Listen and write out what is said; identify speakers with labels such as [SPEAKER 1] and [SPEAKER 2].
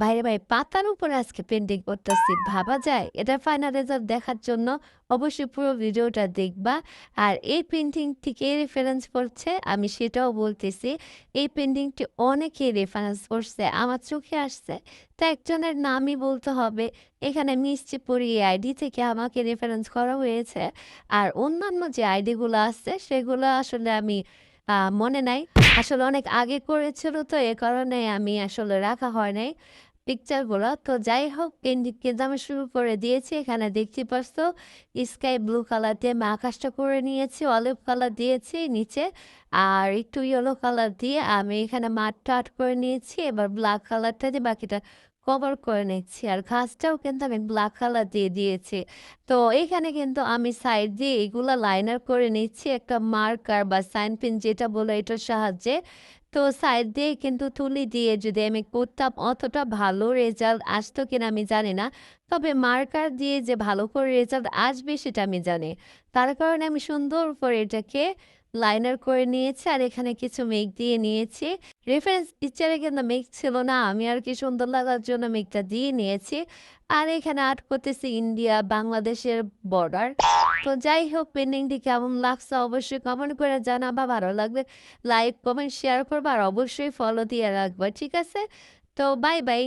[SPEAKER 1] বাইরে ভাই পাতার উপরে আজকে পেইন্টিং করতেছি। ভাবা যায়? এটার ফাইনাল রেজাল্ট দেখার জন্য অবশ্যই পুরো ভিডিওটা দেখবা। আর এই পেইন্টিংটি কে রেফারেন্স করছে আমি সেটাও বলতেছি। এই পেইন্টিংটি অনেকেই রেফারেন্স করছে। আমার চোখে আসছে। তো একজনের নামই বলতে হবে। এখানে মিষ্টি পরি আইডি থেকে আমাকে রেফারেন্স করা হয়েছে। আর অন্যান্য যে আইডিগুলো আছে সেগুলো আসলে আমি মনে নাই। আসলে অনেক আগে করেছিল তো এ কারণে আমি আসলে রাখা হয় নাই পিকচারগুলো। তো যাই হোক পেইন্টিংকে আমি শুরু করে দিয়েছি। এখানে দেখতে পাচ্ছ স্কাই ব্লু কালার দিয়ে আমি আকাশটা করে নিয়েছি, অলিভ কালার দিয়েছি নিচে। আর একটু ইয়েলো কালার দিয়ে আমি এখানে মাঠটা আর্ট করে নিয়েছি। এবার ব্ল্যাক কালারটা দিয়ে বাকিটা কভার করে নিচ্ছি। আর ঘাসটাও কিন্তু আমি ব্ল্যাক কালার দিয়ে দিয়েছি। তো এইখানে কিন্তু আমি সাইড দিয়ে এগুলা লাইনার করে নিচ্ছি একটা মার্কার বা সাইন পেন যেটা বলে এটার সাহায্যে। তো সাইড দিয়ে কিন্তু তুলি দিয়ে যদি আমি করতাম অতটা ভালো রেজাল্ট আসতো কিনা আমি জানি না। তবে মার্কার দিয়ে যে ভালো করে রেজাল্ট আসবে সেটা আমি জানি। তার কারণে আমি সুন্দর করে এটাকে লাইনার করে নিয়েছি আর এখানে কিছু মেঘ দিয়ে নিয়েছি। রেফারেন্স পিকচারে কিন্তু মেঘ ছিল না। আমি আরকি সুন্দর লাগার জন্য মেঘটা দিয়ে নিয়েছি। আর এখানে আর্ট করতেছি ইন্ডিয়া বাংলাদেশের বর্ডার। তো যাই হোক পেইন্টিংটি কেমন লাগছে অবশ্যই কমেন্ট করে জানাবা। ভালো লাগলে লাইক, কমেন্ট, শেয়ার করবা আর অবশ্যই ফলো দিয়ে রাখবা। ঠিক আছে? তো বাই, বাই।